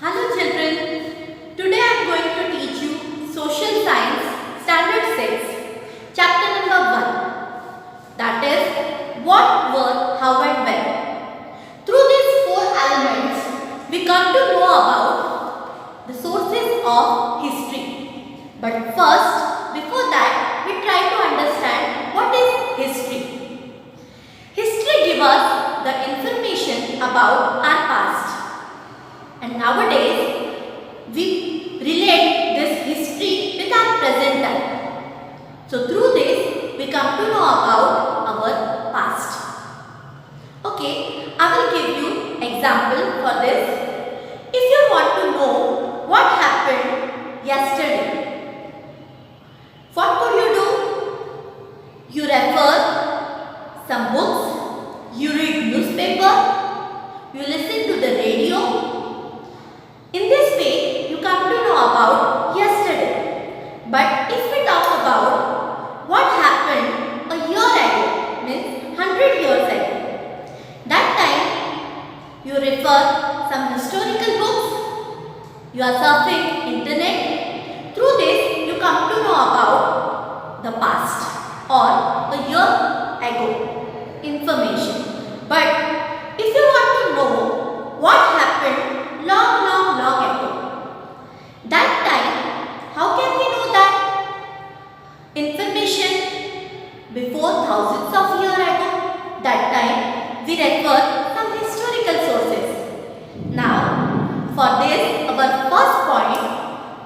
Hello children, today I am going to teach you Social Science Standard 6, Chapter number 1, that is What, Were, How and When. Through these 4 elements, we come to know about the sources of history. But first, before that, we try to understand what is history. History gives us the information about our past. And nowadays, we relate this history with our present time. So through this, we come to know about our past. Okay, I will give you example for this. If you want to know what happened yesterday, what could you do? You refer some books, you read newspaper, you listen to the radio. In this way, you come to know about yesterday. But if we talk about what happened a year ago, means 100 years ago, that time you refer some historical books, you are surfing internet. Through this, you come to know about the past or a year ago information. But if you want to know what happened long ago, that time, how can we know that information before thousands of years ago? That time we refer some historical sources. Now, for this, our first point,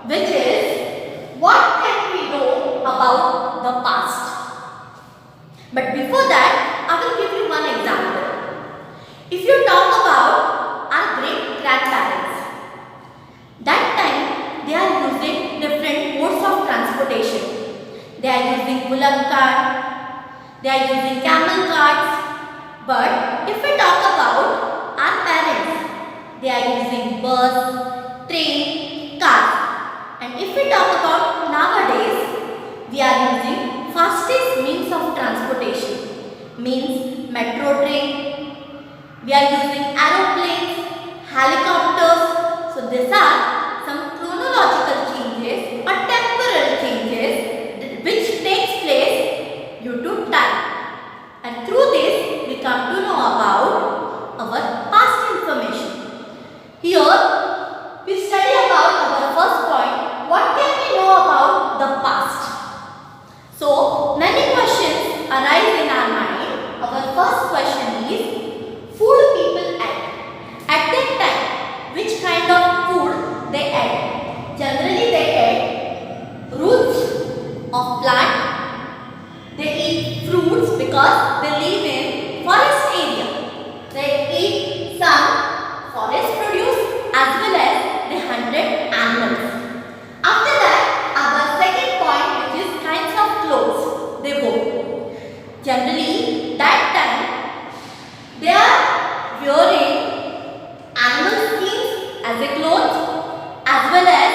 which is what can we know about the past? But before that, I will give you one example. If you talk about our great grandparents, that time they are using different modes of transportation. They are using bullock cart, they are using camel carts. But if we talk about our parents, they are using bus, train, car. And if we talk about nowadays, we are using fastest means of transportation, means metro train. We are using aeroplanes, helicopters. So these are some chronological changes or temporal changes which takes place due to time. And through this, we come to know about our past information. Here, we study about our first point, what can we know about the past? So, many questions arise in our mind. Our first question is, food people ate. At that time, which kind of food they ate? Generally, they ate roots of plant. They eat fruits because they live in forest area. They eat some forest produce as well as they hunted animals. After that, our second point, which is kinds of clothes they wore. Generally, that time they are wearing animal skins as a cloth, as well as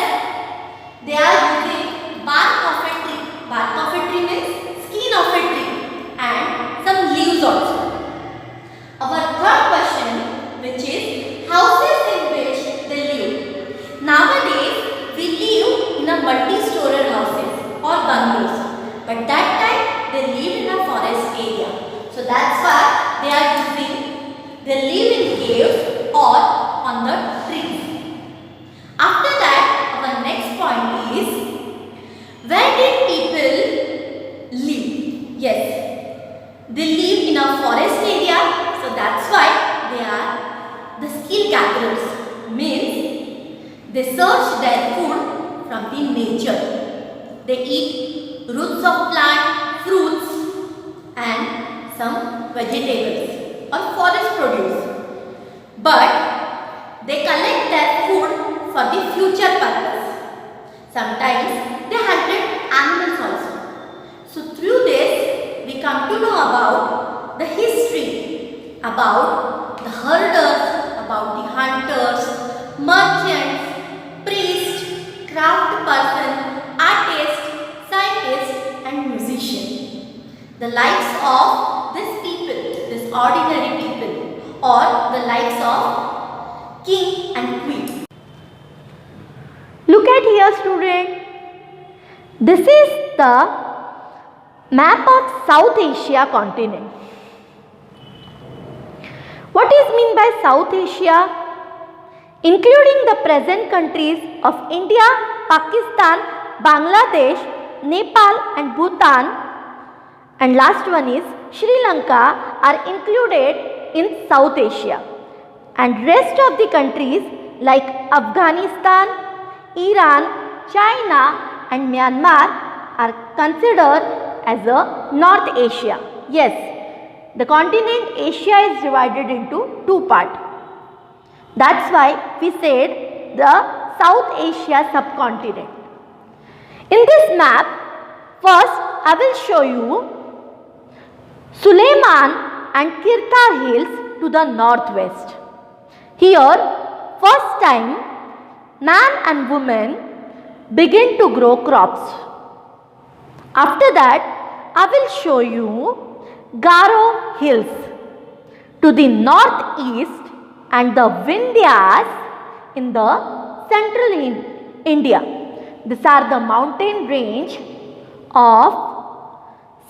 they are using bark of a tree. Bark of a tree means skin of a tree and some leaves also. Our third question, which is houses in which they live. Nowadays, we live in a multi-story houses or bungalows. But that time, they live in a forest area. So that's why they live in caves or on the trees. After that, our next point is, where did people live? Yes, they live in a forest area, so that's why they are the skill gatherers. Means they search their food from the nature. They eat roots of plant, fruits and some vegetables or forest produce. But they collect their food for the future purpose. Sometimes they hunted animals also. So through this, we come to know about the history, about the herders, about the hunters, merchants, priests, craft person, artist, scientist and musician. The lives of these people, these ordinary people, or the lives of king and queen. Look at here, student. This is the map of South Asia continent. What is mean by South Asia? Including the present countries of India, Pakistan, Bangladesh, Nepal and Bhutan, and last one is Sri Lanka are included in South Asia, and rest of the countries like Afghanistan, Iran, China and Myanmar are considered as a North Asia. Yes, the continent Asia is divided into two parts. That's why we said the South Asia subcontinent. In this map, first I will show you Suleiman and Kirta hills to the northwest. Here, first time man and woman begin to grow crops. After that, I will show you Garo hills to the northeast and the Vindhyas in the central India. These are the mountain range of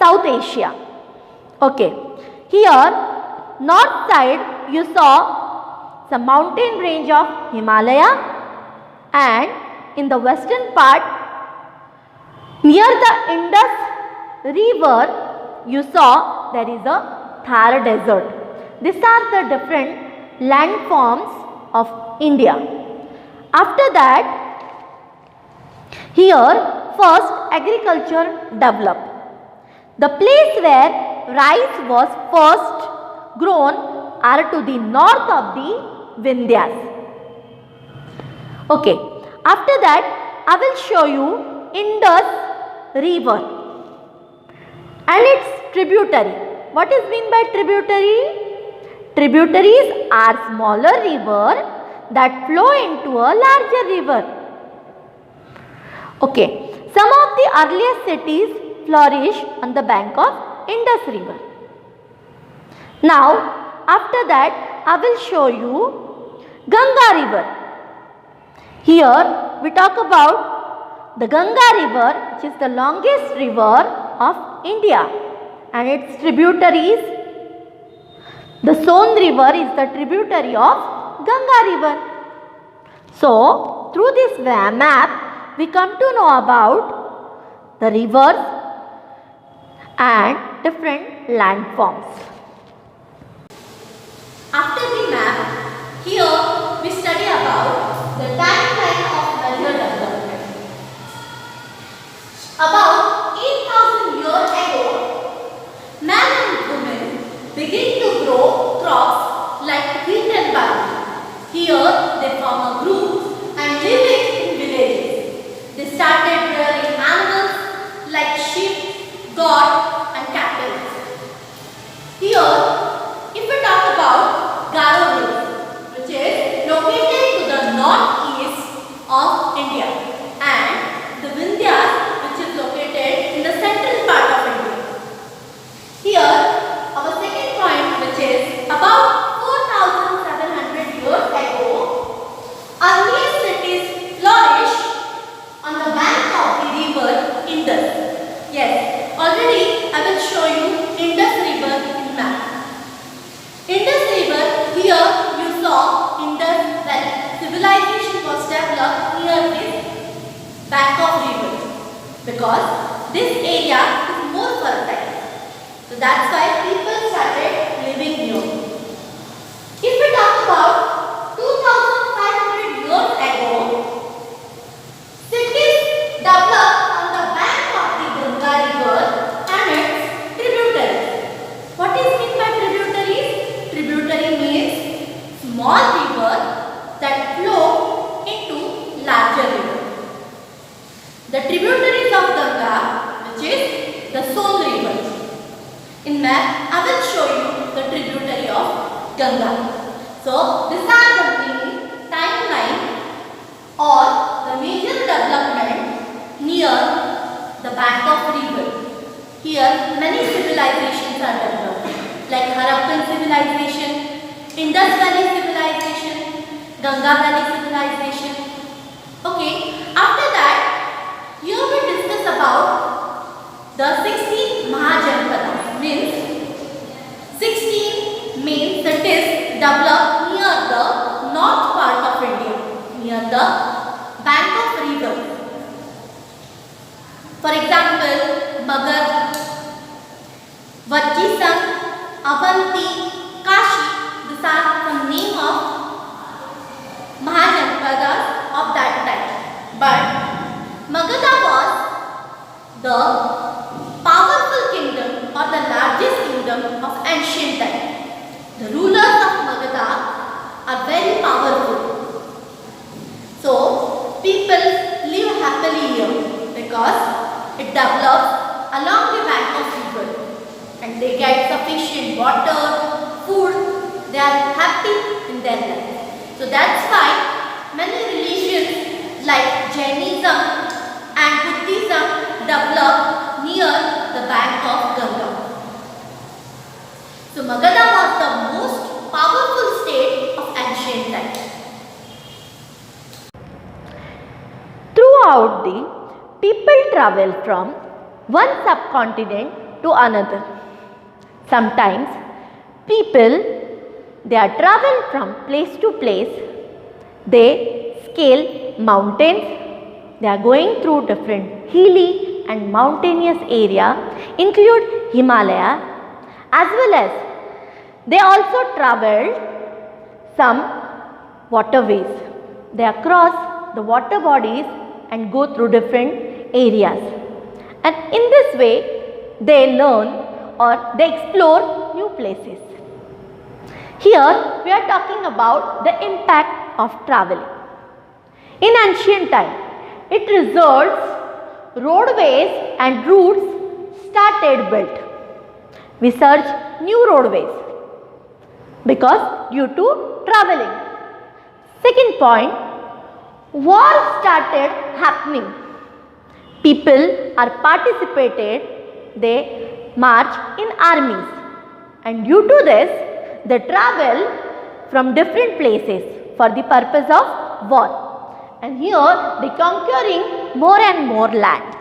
South Asia. Okay, here north side you saw some mountain range of Himalaya, and in the western part near the Indus river you saw there is a Thar desert. These are the different landforms of India. After that, here first agriculture developed. The place where rice was first grown are to the north of the Vindhyas. Okay, after that I will show you Indus river and its tributary. What is mean by tributary? Tributaries are smaller rivers that flow into a larger river. Okay, some of the earliest cities flourish on the bank of Indus river. Now, after that, I will show you Ganga river. Here, we talk about the Ganga river, which is the longest river of India, and its tributaries. The Son river is the tributary of Ganga river. So, through this map, we come to know about the rivers and different landforms. After the map, here we study about the timeline of major development. About 8,000 years ago, man and woman begin to grow crops like wheat and barley. Here they form a group and living in villages. They started rearing animals like sheep, goat and cattle. Here, if we talk about Garo Hills, which is located to the northeast of India, and the Vindhyas, which is located in the central part of India. Here, our second point, which is about 4,700 years ago, earliest cities flourished on the bank of the river Indus. Yes, already I will show you Indus river in map. Indus river, here you saw Indus when civilization was developed near this bank of river, because this area is more fertile. So that's why people started living here. If we talk about 2,500 years ago, cities developed on the bank of the Ganga river and its tributaries. What is meant by tributaries? Tributary means small river that flow into larger river. The tributaries of Ganga, which is the Son river. In map, I will show you the tributary of Ganga. So, these are the main timeline or the major development near the bank of river. Here, many civilizations are developed, like Harappan civilization, Indus Valley civilization, Ganga Valley civilization. Okay, after that, here we discuss about the 16 Mahajanpadas. Means 16 means that is developed near the north part of India, near the bank of river. For example, Magad, Vajjisang, Avanti, Kashi. These are some name of Mahajanpadas of that time. But Magadha was the powerful kingdom or the largest kingdom of ancient time. The rulers of Magadha are very powerful. So people live happily here because it develops along the bank of river and they get sufficient water, food, they are happy in their life. So that's why many religions like Jainism and Buddhism developed near the bank of Ganga. So Magadha was the most powerful state of ancient times. Throughout the people travel from one subcontinent to another. Sometimes people they are travel from place to place. They scale mountains. They are going through different hilly and mountainous area, include Himalaya, as well as they also traveled some waterways. They cross the water bodies and go through different areas. And in this way, they learn or they explore new places. Here, we are talking about the impact of traveling. In ancient time, it results roadways and routes started built. We search new roadways because due to traveling. Second point, war started happening. People are participated, they march in armies and due to this they travel from different places for the purpose of war and here they conquering more and more land.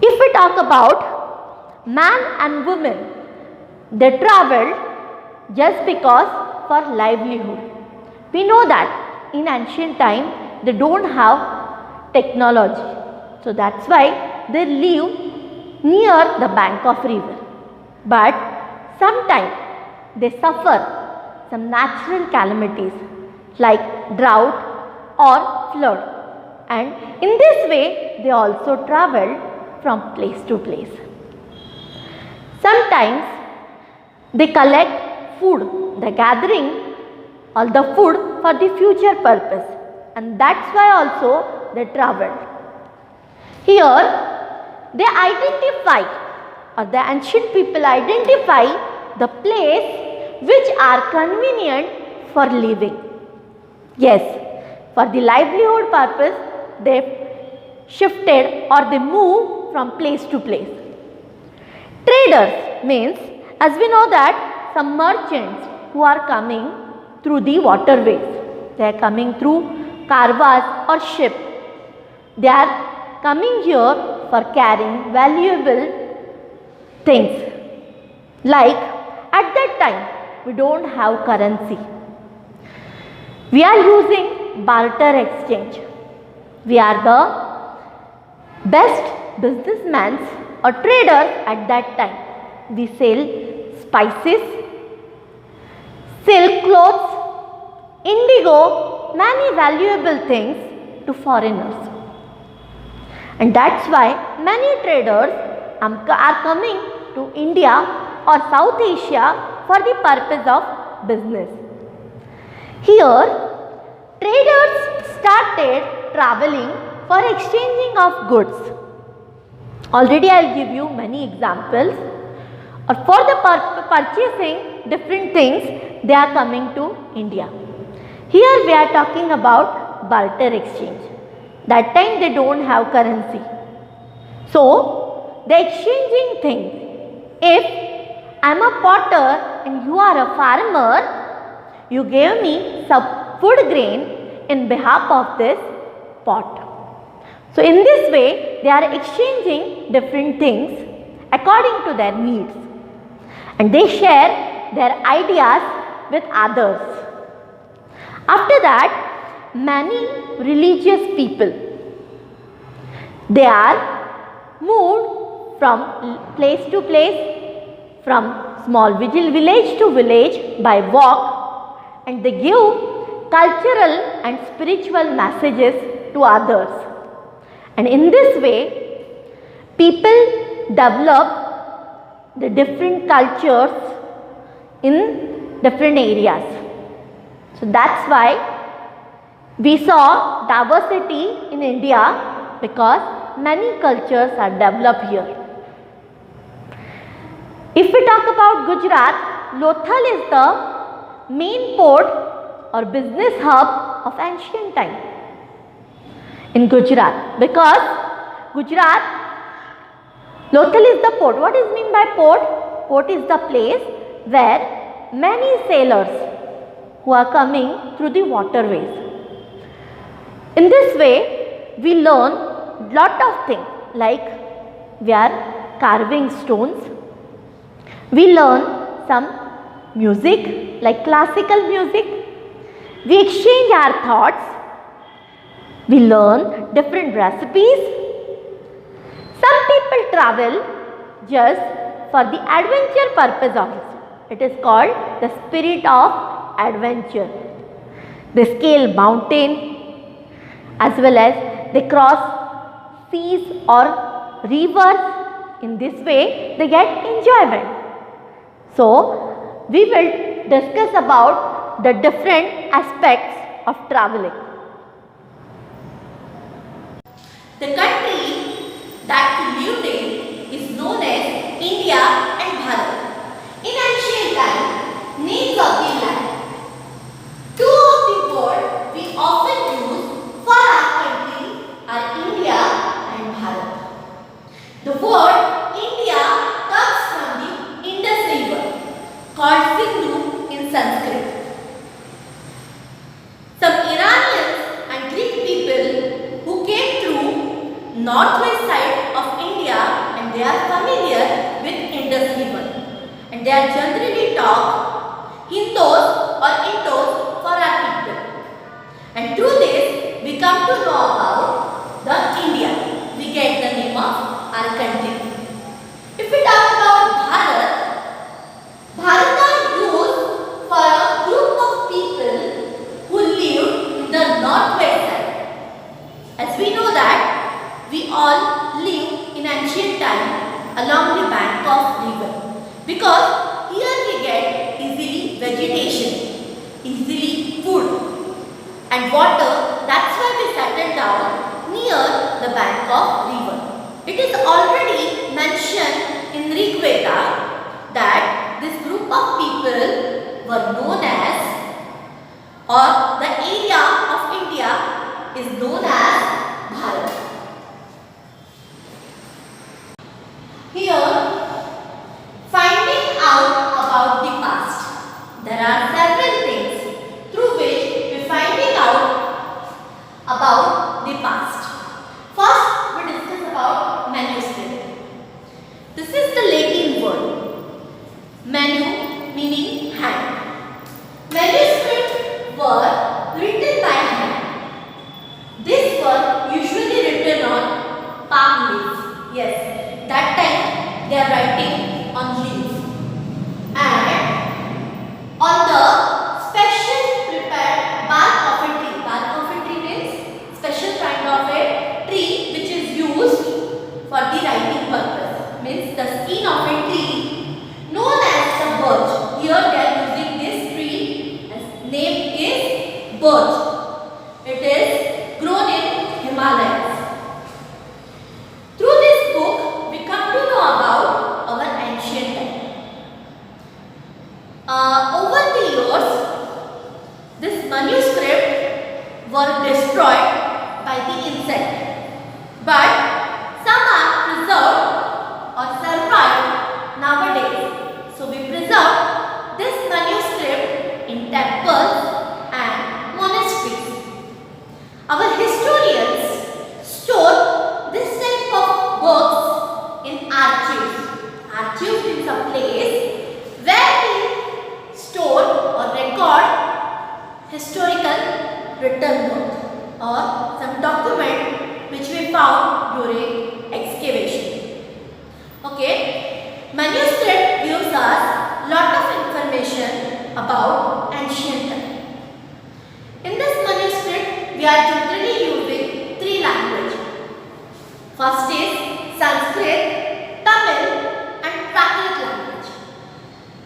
If we talk about man and woman, they traveled just because for livelihood. We know that in ancient time they don't have technology. So that's why they live near the bank of river. But sometimes they suffer some natural calamities like drought or flood. And in this way they also traveled from place to place. Sometimes they collect food, the gathering all the food for the future purpose and that's why also they traveled. Here they identify or the ancient people identify the place which are convenient for living. Yes, for the livelihood purpose they shifted or they moved from place to place. Traders means as we know that some merchants who are coming through the waterways, they are coming through carvas or ship. They are coming here for carrying valuable things. Like at that time we don't have currency. We are using barter exchange. We are the best businessmen or traders at that time. We sell spices, silk clothes, indigo, many valuable things to foreigners. And that's why many traders are coming to India or South Asia for the purpose of business. Here, traders started traveling for exchanging of goods. Already I will give you many examples. Or for the purchasing different things, they are coming to India. Here we are talking about barter exchange. That time they don't have currency. So, they exchanging things. If I am a potter and you are a farmer, you gave me some food grain, in behalf of this pot. So in this way, they are exchanging different things according to their needs, and they share their ideas with others. After that, many religious people, they are moved from place to place, from small village to village by walk, and they give cultural and spiritual messages to others. And in this way, people develop the different cultures in different areas. So that's why we saw diversity in India, because many cultures are developed here. If we talk about Gujarat, Lothal is the main port or business hub of ancient time in Gujarat, because Gujarat, Lothal is the port. What is mean by port? Port is the place where many sailors who are coming through the waterways. In this way, we learn lot of things, like we are carving stones. We learn some music, like classical music. We exchange our thoughts. We learn different recipes. Some people travel just for the adventure purpose also. It is called the spirit of adventure. They scale mountain, as well as they cross seas or rivers. In this way, they get enjoyment. So, we will discuss about the different aspects of traveling. The country that we lived in is known as India and Bharat. In ancient time, names of the land. Two of the words we often use for our country are India and Bharat. The word India comes from the Indus River, called Sindhu in Sanskrit. Some Iranians and Greek people who came through northwest side of India, and they are familiar with Indus River, and they are generally taught Hindus or Indos for our people. And through this, we come to know about the India. We get the name of our country. If we talk about Bharat, Bharat are used for a group of people who live in the northwest side. As we know that we all live in ancient time along the bank of river, because here we get easily vegetation, easily food and water. That's why we settle down near the bank of river. It is already mentioned in Rig Veda that this group of people were known as, or the area of India is known as Bharat. Here, finding out about the past. There are several things through which we finding out about the past. First, we discuss about manuscript. This is the Latin word. Manu meaning hand. Manuscript were written by hand. This were usually written on palm leaves. Yes, that time they are writing on leaves. And on the special prepared bark of a tree. Bark of a tree means special kind of a tree which is used for the writing purpose. Means the skin of a tree known as the birch. Here they are using this tree. Its name is birch. It is grown in Himalayas. Through this book, we come to know about our ancient time. Over the years, this manuscript were destroyed by the insect, but some are preserved or survived nowadays. So we preserve this manuscript in temples and monasteries. written book or some document which we found during excavation. Okay, manuscript gives us lot of information about ancient time. In this manuscript, we are generally using three languages. First is Sanskrit, Tamil and Prakrit language.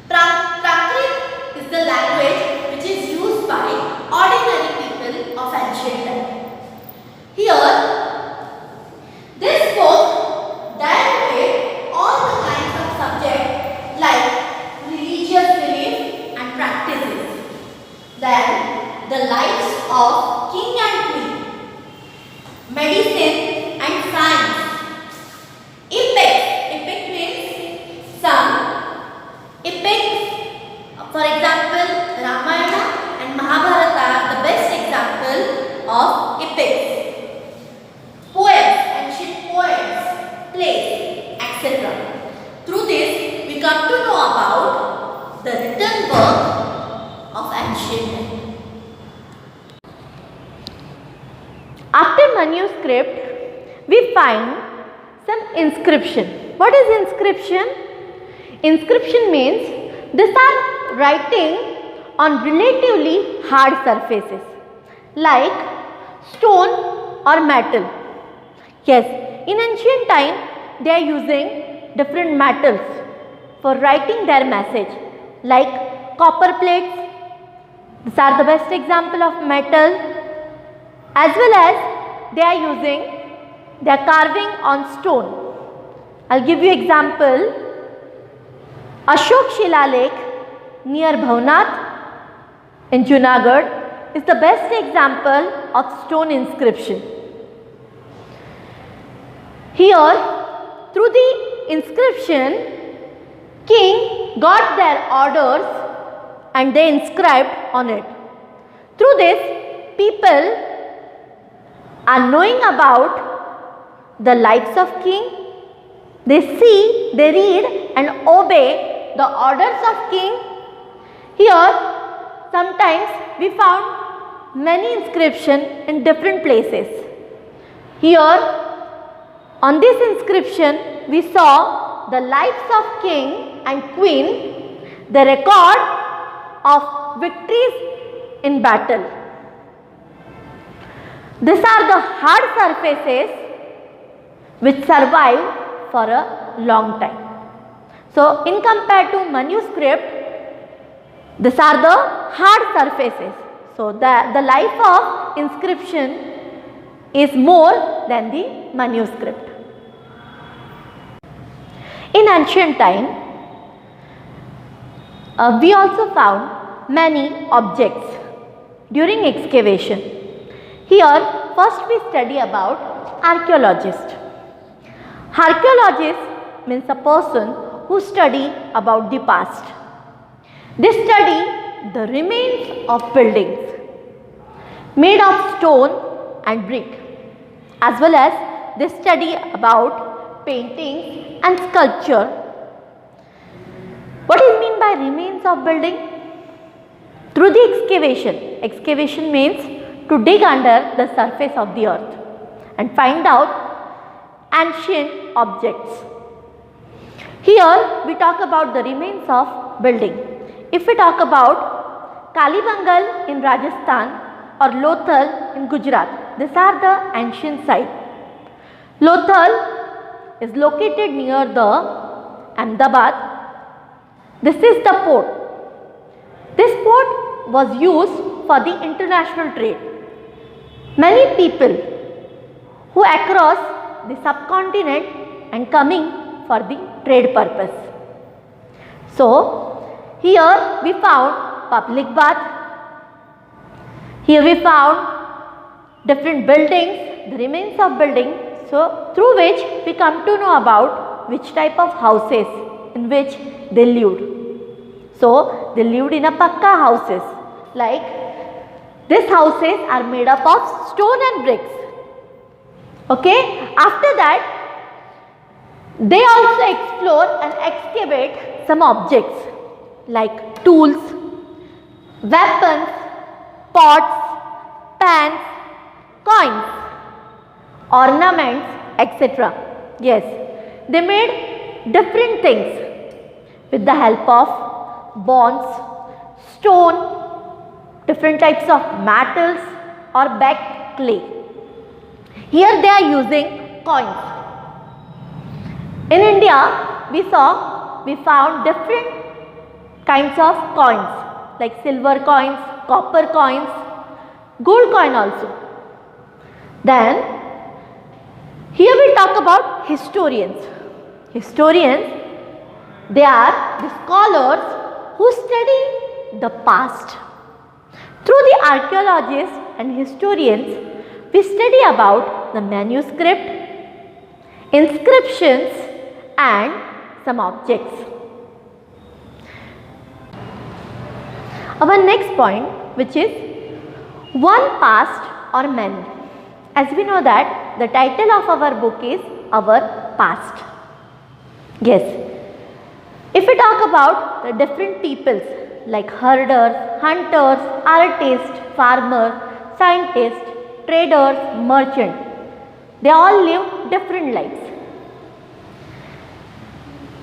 Prakrit is the language which is used by ordinary people of ancient time. Here, this book dealt with all the kinds of subjects like religious belief and practices. Then, the lives of king and queen, medicine and science. Epic means some epics. For example, Ramayana and Mahabharata are the best example of epics. Poems, ancient poems, plays, etc. Through this, we come to know about the written work of ancient time. After manuscript, we find some inscription. What is inscription? Inscription means these are writing on relatively hard surfaces like stone or metal. Yes, in ancient time they are using different metals for writing their message like copper plates. These are the best example of metal. As well as they are carving on stone. I'll give you example. Ashok Shilalik near Bhavnath in Junagadh is the best example of stone inscription. Here, through the inscription, king got their orders and they inscribed on it. Through this, people are knowing about the lives of king. They see, they read and obey the orders of king. Here, sometimes we found many inscriptions in different places. Here, on this inscription, we saw the lives of king and queen, the record of victories in battle. These are the hard surfaces which survive for a long time. So, in compared to manuscript, these are the hard surfaces. So, the life of inscription is more than the manuscript. In ancient time, we also found many objects during excavation. Here, first we study about archaeologist. Archaeologist means a person who study about the past. They study the remains of buildings made of stone and brick, as well as they study about paintings and sculpture. What is meant by remains of building? Through the excavation. Excavation means to dig under the surface of the earth and find out ancient objects. Here we talk about the remains of building. If we talk about Kalibangal in Rajasthan or Lothal in Gujarat, these are the ancient sites. Lothal is located near the Ahmedabad. This is the port. This port was used for the international trade. Many people who across the subcontinent and coming for the trade purpose. So, here we found public bath. Here we found different buildings, the remains of building. So, through which we come to know about which type of houses in which they lived. So, they lived in a pakka houses, like these houses are made up of stone and bricks. Okay, after that they also explore and excavate some objects like tools, weapons, pots, pans, coins, ornaments, etc. Yes, they made different things with the help of bonds, stone, different types of metals or baked clay. Here they are using coins. In India, we found different kinds of coins like silver coins, copper coins, gold coin also. Then here we talk about historians. Historians, they are the scholars who study the past. Through the archaeologists and historians, we study about the manuscript, inscriptions and some objects. Our next point, which is one past or many. As we know that the title of our book is Our Past. Yes. If we talk about the different peoples like herders, hunters, artists, farmers, scientists, traders, merchants, they all live different lives.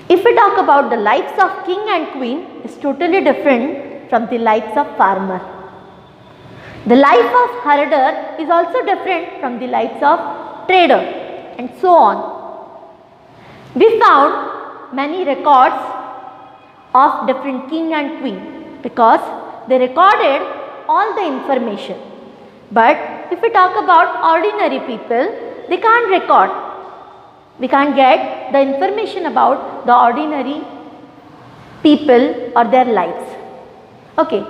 If we talk about the lives of king and queen, is totally different from the lives of farmer. The life of herder is also different from the lives of trader and so on. We found many records of different king and queen because they recorded all the information. But if we talk about ordinary people, they can't record. We can't get the information about the ordinary people or their lives. Okay,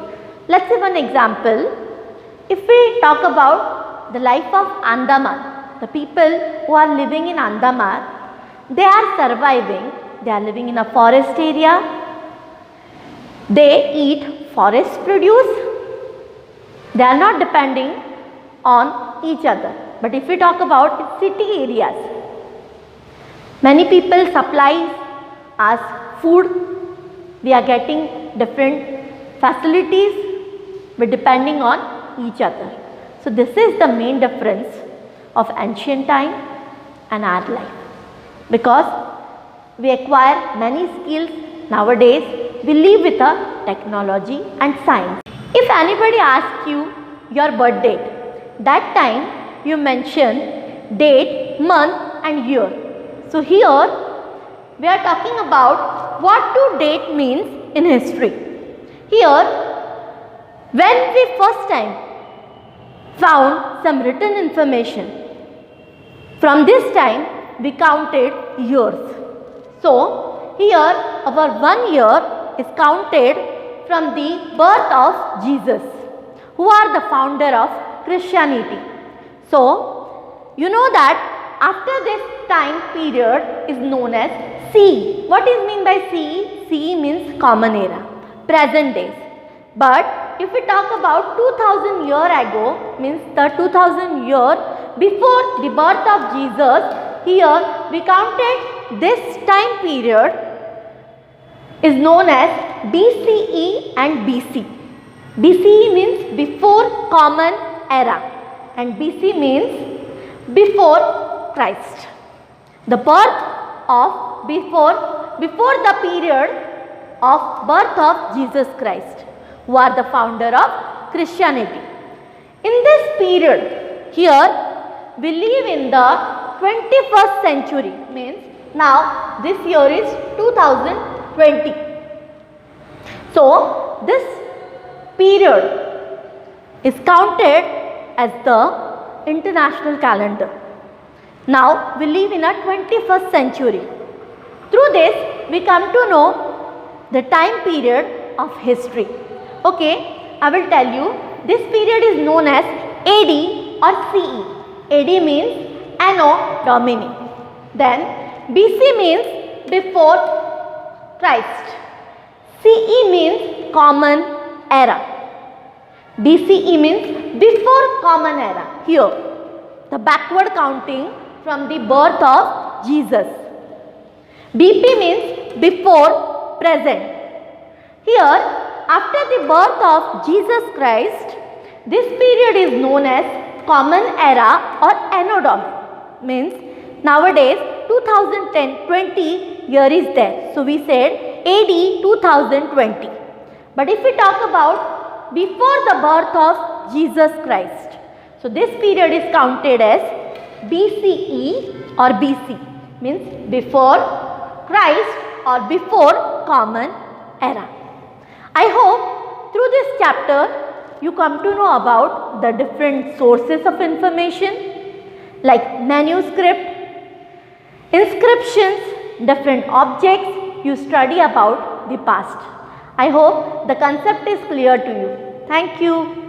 let's see one example. If we talk about the life of Andaman, the people who are living in Andaman, they are surviving, they are living in a forest area, they eat forest produce, they are not depending on each other. But if we talk about city areas, many people supply us food, we are getting different facilities, but depending on each other. So this is the main difference of ancient time and our life, because we acquire many skills nowadays. We live with a technology and science. If anybody asks you your birth date, that time you mention date, month and year. So here we are talking about what to date means in history. Here, when we first time found some written information, from this time we counted years. So here our 1 year is counted from the birth of Jesus, who are the founder of Christianity. So you know that after this time period is known as CE. What is mean by CE? CE means common era, present days. But if we talk about 2000 year ago, means the 2000 year before the birth of Jesus, here we counted this time period is known as BCE and BC. BCE means before common era and BC means before Christ. The birth of before the period of birth of Jesus Christ, who are the founder of Christianity. In this period, here we live in the 21st century, means now this year is 2020. So this period is counted as the international calendar. Now we live in a 21st century. Through this we come to know the time period of history. Okay, I will tell you, this period is known as AD or CE. AD means Anno Domini. Then BC means before Christ. CE means common era. BCE means before common era. Here, the backward counting from the birth of Jesus. BP means before present. Here, after the birth of Jesus Christ, This period is known as Common Era or Anno Domini. Means nowadays 2010-20 year is there. So we said AD 2020. But if we talk about before the birth of Jesus Christ, so this period is counted as BCE or BC. Means before Christ or before Common Era. I hope through this chapter you come to know about the different sources of information like manuscript, inscriptions, different objects. You study about the past. I hope the concept is clear to you. Thank you.